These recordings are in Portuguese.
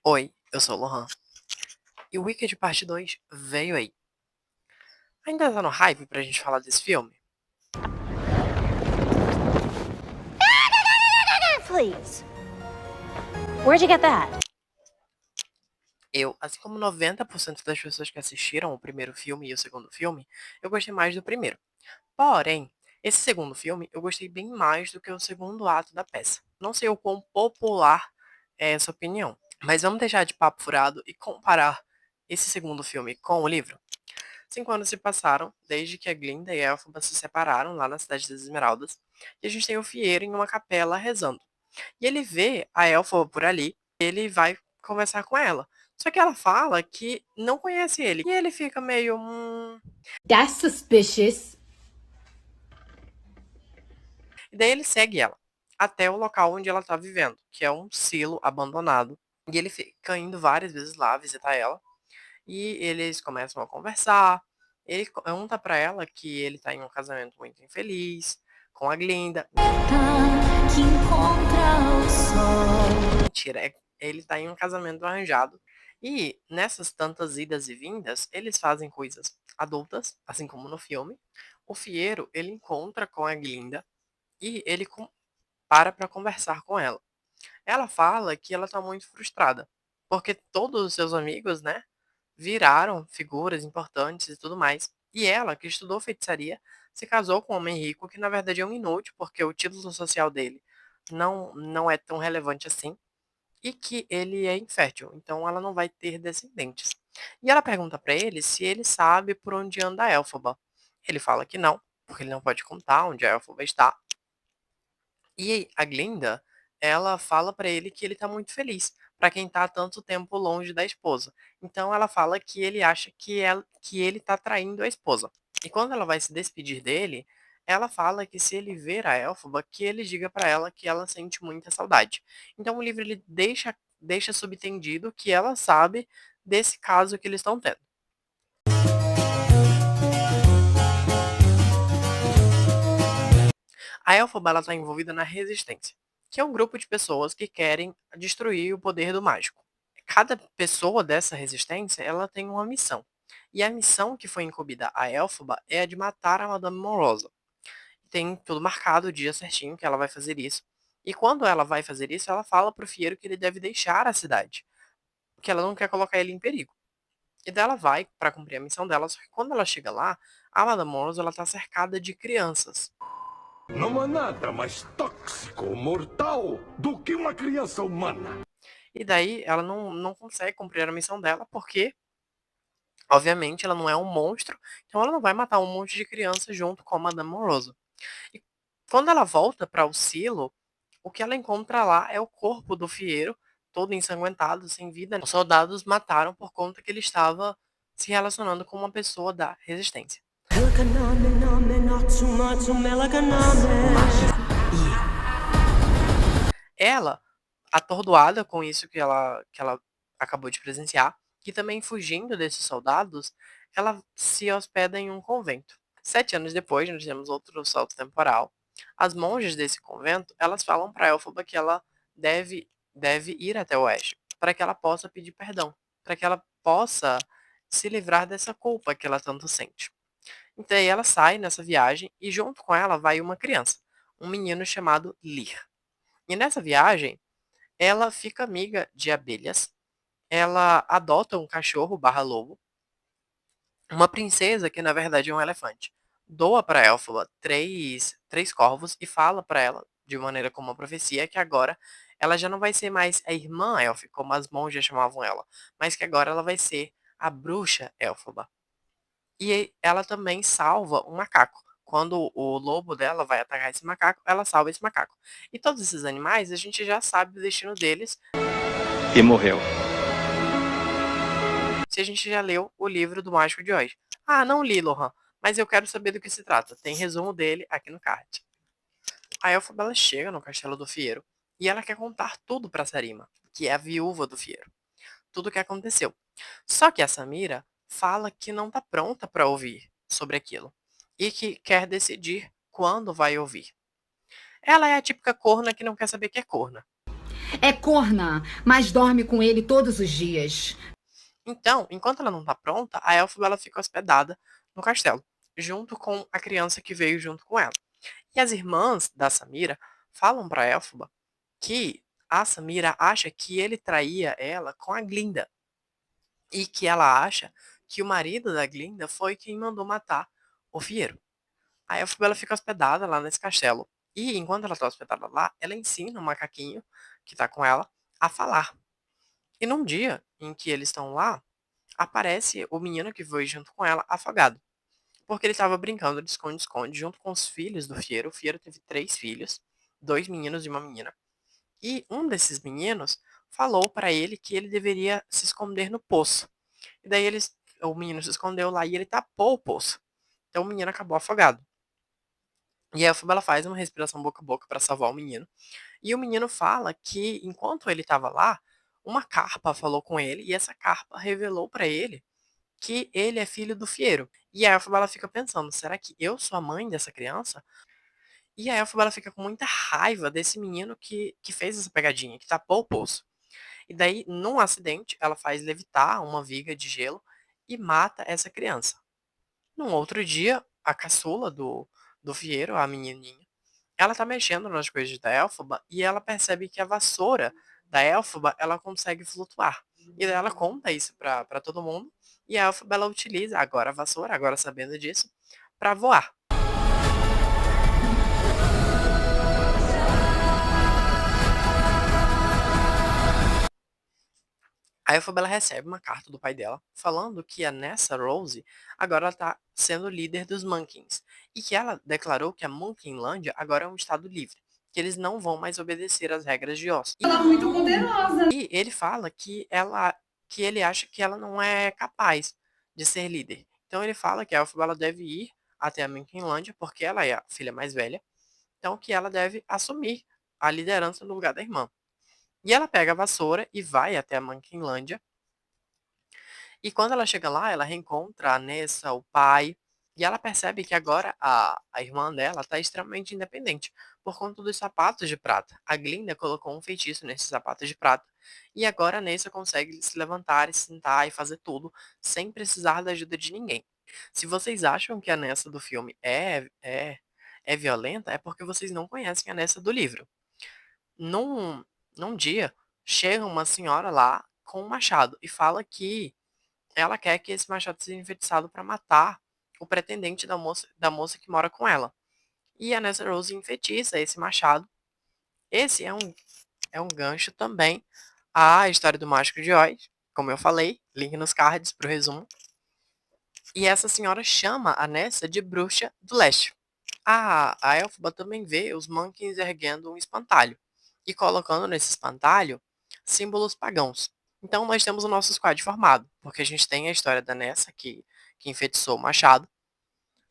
Oi, eu sou o Lohan. E o Wicked Parte 2 veio aí. Ainda tá no hype pra gente falar desse filme? Please. Where'd you get that? Eu, assim como 90% das pessoas que assistiram o primeiro filme e o segundo filme, eu gostei mais do primeiro. Porém, esse segundo filme eu gostei bem mais do que o segundo ato da peça. Não sei o quão popular é essa opinião, mas vamos deixar de papo furado e comparar esse segundo filme com o livro? 5 anos se passaram desde que a Glinda e a Elphaba se separaram lá na Cidade das Esmeraldas, e a gente tem o Fieiro em uma capela rezando. E ele vê a Elphaba por ali, e ele vai conversar com ela. Só que ela fala que não conhece ele. E ele fica meio. That's suspicious. E daí ele segue ela até o local onde ela tá vivendo, que é um silo abandonado. E ele fica indo várias vezes lá visitar ela. E eles começam a conversar. Ele conta pra ela que ele tá em um casamento muito infeliz com a Glinda. Que encontra o sol. Mentira, ele tá em um casamento arranjado. E nessas tantas idas e vindas, eles fazem coisas adultas, assim como no filme. O Fieiro, ele encontra com a Glinda e ele para pra conversar com ela. Ela fala que ela tá muito frustrada, porque todos os seus amigos, né, viraram figuras importantes e tudo mais. E ela, que estudou feitiçaria, se casou com um homem rico que na verdade é um inútil, porque o título social dele não é tão relevante assim, e que ele é infértil, então ela não vai ter descendentes. E ela pergunta pra ele se ele sabe por onde anda a Elphaba. Ele fala que não, porque ele não pode contar onde a Elphaba está. E a Glinda, ela fala pra ele que ele tá muito feliz, pra quem tá há tanto tempo longe da esposa. Então ela fala que ele acha que ele tá traindo a esposa. E quando ela vai se despedir dele, ela fala que se ele ver a Elphaba, que ele diga pra ela que ela sente muita saudade. Então o livro ele deixa subentendido que ela sabe desse caso que eles estão tendo. A Elphaba ela tá envolvida na Resistência, que é um grupo de pessoas que querem destruir o poder do mágico. Cada pessoa dessa resistência, ela tem uma missão. E a missão que foi incumbida a Elphaba é a de matar a Madame Morosa. Tem tudo marcado, o dia certinho que ela vai fazer isso. E quando ela vai fazer isso, ela fala pro Fieiro que ele deve deixar a cidade, porque ela não quer colocar ele em perigo. E daí ela vai para cumprir a missão dela, só que quando ela chega lá, a Madame Morosa ela tá cercada de crianças. Não há nada mais tóxico ou mortal do que uma criança humana. E daí ela não consegue cumprir a missão dela porque, obviamente, ela não é um monstro, então ela não vai matar um monte de criança junto com a Madame Moroso. E quando ela volta para o silo, o que ela encontra lá é o corpo do Fieiro, todo ensanguentado, sem vida. Os soldados mataram por conta que ele estava se relacionando com uma pessoa da resistência. Ela, atordoada com isso que ela acabou de presenciar, e também fugindo desses soldados, ela se hospeda em um convento. 7 anos depois, nós temos outro salto temporal. As monjas desse convento, elas falam para Elphaba que ela deve ir até o oeste, para que ela possa pedir perdão, para que ela possa se livrar dessa culpa que ela tanto sente. Então aí ela sai nessa viagem e junto com ela vai uma criança, um menino chamado Lir. E nessa viagem, ela fica amiga de abelhas, ela adota um cachorro barra lobo, uma princesa que na verdade é um elefante. Doa para Elphaba três corvos e fala para ela, de maneira como uma profecia, que agora ela já não vai ser mais a irmã Elf, como as monjas chamavam ela, mas que agora ela vai ser a bruxa Elphaba. E ela também salva um macaco. Quando o lobo dela vai atacar esse macaco, ela salva esse macaco. E todos esses animais, a gente já sabe o destino deles E morreu. se a gente já leu o livro do Mágico de Oz. Ah, não li, Lohan, mas eu quero saber do que se trata. Tem resumo dele aqui no card. A Elphaba ela chega no castelo do Fieiro e ela quer contar tudo para Sarima, que é a viúva do Fieiro. Tudo o que aconteceu. Só que a Samira fala que não tá pronta para ouvir sobre aquilo e que quer decidir quando vai ouvir. Ela é a típica corna que não quer saber que é corna. É corna, mas dorme com ele todos os dias. Então, enquanto ela não tá pronta, a Elphaba ela fica hospedada no castelo, junto com a criança que veio junto com ela. E as irmãs da Samira falam para Elphaba que a Samira acha que ele traía ela com a Glinda e que ela acha que o marido da Glinda foi quem mandou matar o Fiero. A Elphaba ela fica hospedada lá nesse castelo. E enquanto ela está hospedada lá, ela ensina o macaquinho que está com ela a falar. E num dia em que eles estão lá, aparece o menino que foi junto com ela afogado. Porque ele estava brincando de esconde-esconde junto com os filhos do Fiero. O Fiero teve 3 filhos, 2 meninos e uma menina. E um desses meninos falou para ele que ele deveria se esconder no poço. E daí o menino se escondeu lá e ele tapou o poço. Então o menino acabou afogado. E a Elphaba ela faz uma respiração boca a boca para salvar o menino. E o menino fala que enquanto ele estava lá, uma carpa falou com ele e essa carpa revelou para ele que ele é filho do Fiero. E a Elphaba ela fica pensando, será que eu sou a mãe dessa criança? E a Elphaba ela fica com muita raiva desse menino que fez essa pegadinha, que tapou o poço. E daí, num acidente, ela faz levitar uma viga de gelo e mata essa criança. Num outro dia, a caçula do Fiero, a menininha, ela tá mexendo nas coisas da Elphaba e ela percebe que a vassoura da Elphaba, ela consegue flutuar. E daí ela conta isso pra todo mundo. E a Elphaba, ela utiliza agora a vassoura, agora sabendo disso, pra voar. A Elphaba ela recebe uma carta do pai dela falando que a Nessa Rose agora está sendo líder dos Monkins e que ela declarou que a Monkinlândia agora é um estado livre, que eles não vão mais obedecer às regras de Oz. Ela é muito poderosa. E ele fala que ele acha que ela não é capaz de ser líder. Então ele fala que a Elphaba ela deve ir até a Monkinlândia porque ela é a filha mais velha, então que ela deve assumir a liderança no lugar da irmã. E ela pega a vassoura e vai até a Monkinlândia. E quando ela chega lá, ela reencontra a Nessa, o pai, e ela percebe que agora a irmã dela está extremamente independente por conta dos sapatos de prata. A Glinda colocou um feitiço nesses sapatos de prata e agora a Nessa consegue se levantar e se sentar e fazer tudo sem precisar da ajuda de ninguém. Se vocês acham que a Nessa do filme é violenta, é porque vocês não conhecem a Nessa do livro. Num, num dia, chega uma senhora lá com um machado e fala que ela quer que esse machado seja enfeitiçado para matar o pretendente da moça que mora com ela. E a Nessa Rose enfeitiça esse machado. Esse é um gancho também à história do Mágico de Oz, como eu falei, link nos cards pro resumo. E essa senhora chama a Nessa de bruxa do leste. A Elphaba também vê os Monkeys erguendo um espantalho e colocando nesse espantalho símbolos pagãos. Então nós temos o nosso squad formado, porque a gente tem a história da Nessa, que enfeitiçou o machado,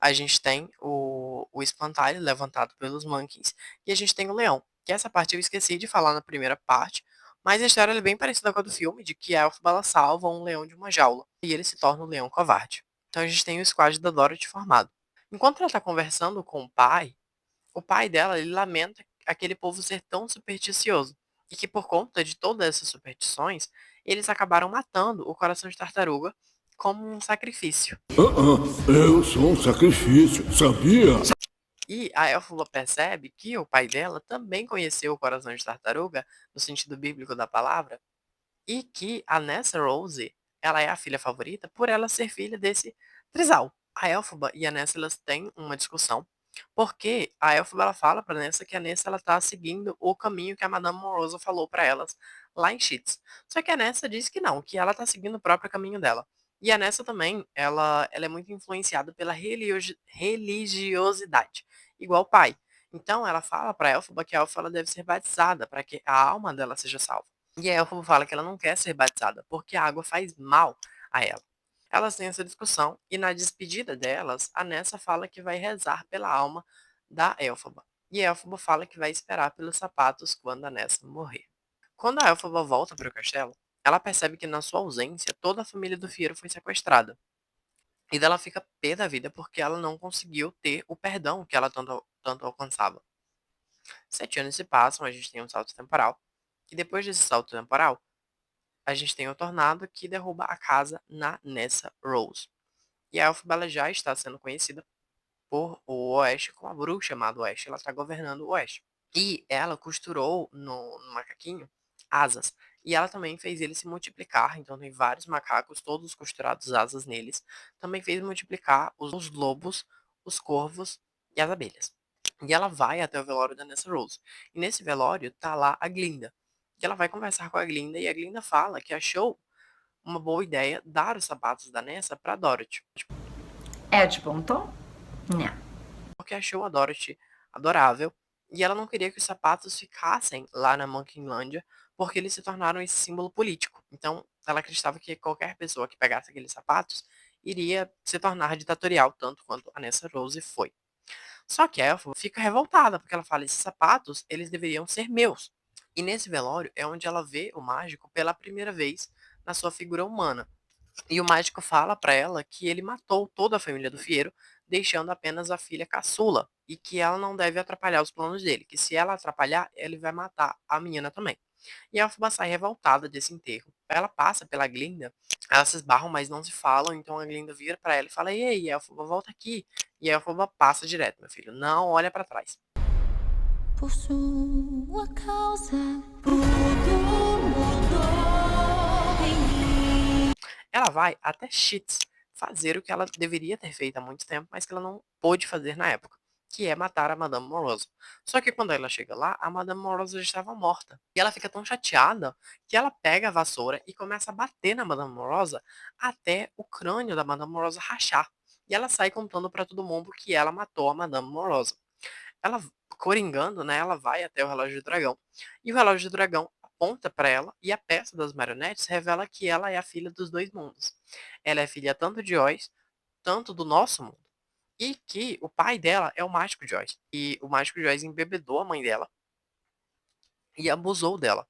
a gente tem o espantalho levantado pelos Monkeys, e a gente tem o leão, que essa parte eu esqueci de falar na primeira parte, mas a história é bem parecida com a do filme, de que a Elphaba ela salva um leão de uma jaula, e ele se torna um leão covarde. Então a gente tem o squad da Dorothy formado. Enquanto ela está conversando com o pai dela ele lamenta aquele povo ser tão supersticioso e que por conta de todas essas superstições, eles acabaram matando o coração de tartaruga como um sacrifício. Eu sou um sacrifício, sabia? E a Elphaba percebe que o pai dela também conheceu o coração de tartaruga, no sentido bíblico da palavra, e que a Nessa Rose, ela é a filha favorita por ela ser filha desse trisal. A Elphaba e a Nessa, elas têm uma discussão, porque a Elphaba, ela fala pra Nessa que a Nessa, ela tá seguindo o caminho que a Madame Morosa falou pra elas lá em Cheats. Só que a Nessa diz que não, que ela tá seguindo o próprio caminho dela. E a Nessa também, ela é muito influenciada pela religiosidade, igual o pai. Então ela fala pra Elphaba que a Elphaba ela deve ser batizada para que a alma dela seja salva. E a Elphaba fala que ela não quer ser batizada, porque a água faz mal a ela. Elas têm essa discussão, e na despedida delas, a Nessa fala que vai rezar pela alma da Elphaba. E a Elphaba fala que vai esperar pelos sapatos quando a Nessa morrer. Quando a Elphaba volta para o castelo, ela percebe que na sua ausência, toda a família do Fiero foi sequestrada. E dela fica pé da vida porque ela não conseguiu ter o perdão que ela tanto alcançava. 7 anos se passam, a gente tem um salto temporal. E depois desse salto temporal, a gente tem o tornado que derruba a casa na Nessa Rose. E a Elphaba ela já está sendo conhecida por o Oeste como a bruxa chamada Oeste. Ela está governando o Oeste. E ela costurou no macaquinho asas. E ela também fez ele se multiplicar. Então tem vários macacos, todos costurados asas neles. Também fez multiplicar os lobos, os corvos e as abelhas. E ela vai até o velório da Nessa Rose. E nesse velório tá lá a Glinda. E ela vai conversar com a Glinda e a Glinda fala que achou uma boa ideia dar os sapatos da Nessa para Dorothy. É de bom tom? Não. Porque achou a Dorothy adorável e ela não queria que os sapatos ficassem lá na Monkeylandia porque eles se tornaram esse símbolo político. Então, ela acreditava que qualquer pessoa que pegasse aqueles sapatos iria se tornar ditatorial, tanto quanto a Nessa Rose foi. Só que a Elfa fica revoltada, porque ela fala, esses sapatos, eles deveriam ser meus. E nesse velório é onde ela vê o mágico pela primeira vez na sua figura humana. E o mágico fala para ela que ele matou toda a família do Fiero, deixando apenas a filha caçula, e que ela não deve atrapalhar os planos dele, que se ela atrapalhar, ele vai matar a menina também. E a Elphaba sai revoltada desse enterro. Ela passa pela Glinda, elas se esbarram, mas não se falam, então a Glinda vira para ela e fala, ei, Elphaba, volta aqui. E a Elphaba passa direto, meu filho, não olha para trás. Por sua causa, tudo mudou em mim. Ela vai até Cheats fazer o que ela deveria ter feito há muito tempo, mas que ela não pôde fazer na época, que é matar a Madame Morosa. Só que quando ela chega lá, a Madame Morosa já estava morta. E ela fica tão chateada que ela pega a vassoura e começa a bater na Madame Morosa até o crânio da Madame Morosa rachar. E ela sai contando para todo mundo que ela matou a Madame Morosa. Ela, coringando, né, ela vai até o relógio do dragão. E o relógio do dragão aponta para ela e a peça das marionetes revela que ela é a filha dos dois mundos. Ela é filha tanto de Oz, tanto do nosso mundo. E que o pai dela é o Mágico de Oz. E o Mágico de Oz embebedou a mãe dela e abusou dela.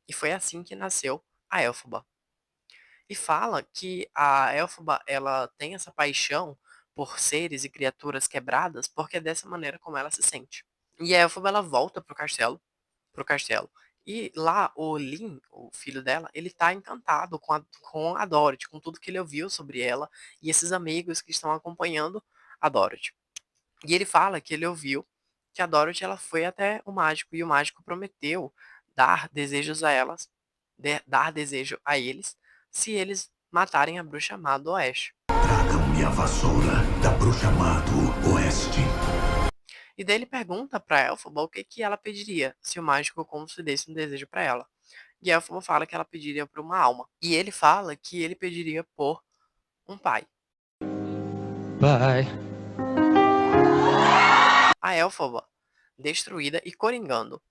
E foi assim que nasceu a Elphaba. E fala que a Elphaba ela tem essa paixão por seres e criaturas quebradas porque é dessa maneira como ela se sente. E a Elphaba ela volta pro castelo. E lá o Lin, o filho dela, ele tá encantado com a Dorothy, com tudo que ele ouviu sobre ela e esses amigos que estão acompanhando a Dorothy. E ele fala que ele ouviu que a Dorothy ela foi até o mágico e o mágico prometeu dar desejos a elas, dar desejo a eles, se eles matarem a bruxa má do Oeste. Tragam-me a vassoura da bruxa má do Oeste. E daí ele pergunta pra Elphaba o que que ela pediria se o mágico concedesse um desejo pra ela. E a Elphaba fala que ela pediria por uma alma. E ele fala que ele pediria por um pai. Bye. A Elphaba, destruída e coringando,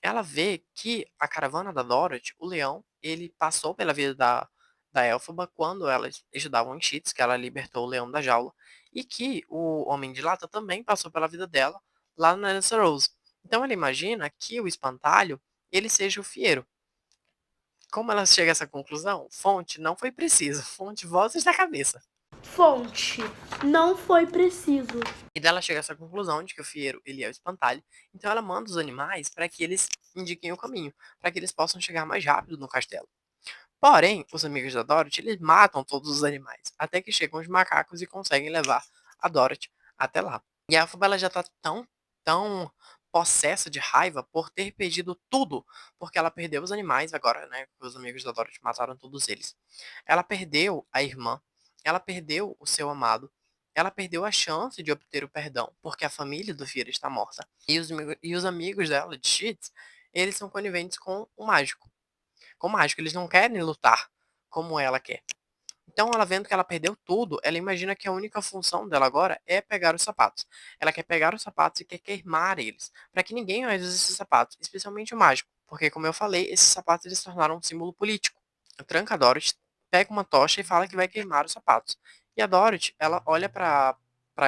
ela vê que a caravana da Dorothy, o leão, ele passou pela vida da Elphaba quando elas estudavam em Cheats, que ela libertou o leão da jaula, e que o Homem de Lata também passou pela vida dela lá na Nessa Rose. Então ela imagina que o espantalho, ele seja o Fiero. Como ela chega a essa conclusão? Fonte, não foi preciso. Fonte, vozes da cabeça. Fonte, não foi preciso. E dela chega a essa conclusão de que o Fiero, ele é o espantalho. Então ela manda os animais para que eles indiquem o caminho, para que eles possam chegar mais rápido no castelo. Porém, os amigos da Dorothy, eles matam todos os animais, até que chegam os macacos e conseguem levar a Dorothy até lá. E a Elphaba ela já tá tão possessa de raiva por ter perdido tudo, porque ela perdeu os animais agora, né? Os amigos da Dorothy mataram todos eles. Ela perdeu a irmã, ela perdeu o seu amado, ela perdeu a chance de obter o perdão, porque a família do Fira está morta. E os amigos dela, de Cheats, eles são coniventes com o mágico. Com o mágico, eles não querem lutar como ela quer. Então, ela vendo que ela perdeu tudo, ela imagina que a única função dela agora é pegar os sapatos. Ela quer pegar os sapatos e quer queimar eles, para que ninguém mais use esses sapatos, especialmente o mágico, porque, como eu falei, esses sapatos eles se tornaram um símbolo político. A tranca a Dorothy, pega uma tocha e fala que vai queimar os sapatos. E a Dorothy, ela olha para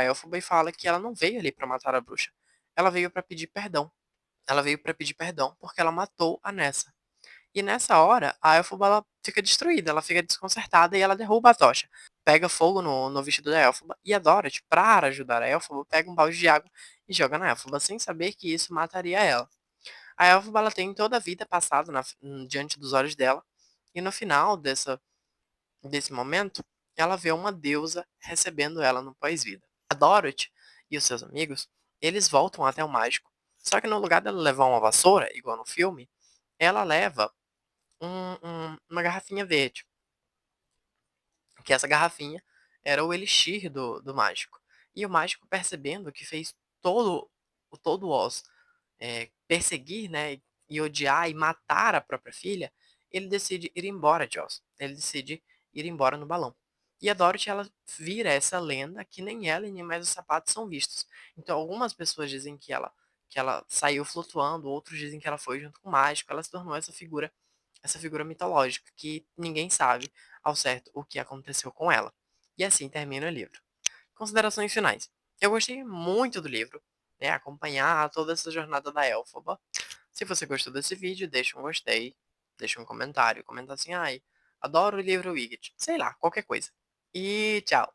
Elphaba e fala que ela não veio ali para matar a bruxa. Ela veio para pedir perdão. Ela veio para pedir perdão porque ela matou a Nessa. E nessa hora, a Elphaba ela fica destruída, ela fica desconcertada e ela derruba a tocha. Pega fogo no vestido da Elphaba e a Dorothy, para ajudar a Elphaba, pega um balde de água e joga na Elphaba, sem saber que isso mataria ela. A Elphaba ela tem toda a vida passada diante dos olhos dela, e no final desse momento, ela vê uma deusa recebendo ela no pós-vida. A Dorothy e os seus amigos, eles voltam até o mágico, só que no lugar dela levar uma vassoura, igual no filme, ela leva uma garrafinha verde, que essa garrafinha era o elixir do mágico. E o mágico, percebendo que fez todo o Oz perseguir, né, e odiar e matar a própria filha, ele decide ir embora de Oz. Ele decide ir embora no balão. E a Dorothy, ela vira essa lenda que nem ela e nem mais os sapatos são vistos. Então, algumas pessoas dizem que ela saiu flutuando, outros dizem que ela foi junto com o mágico. Ela se tornou essa figura mitológica que ninguém sabe ao certo o que aconteceu com ela. E assim termina o livro. Considerações finais. Eu gostei muito do livro, né? Acompanhar toda essa jornada da Elphaba. Se você gostou desse vídeo, deixa um gostei, deixa um comentário, comenta assim, ai, adoro o livro Wicked, sei lá, qualquer coisa. E tchau!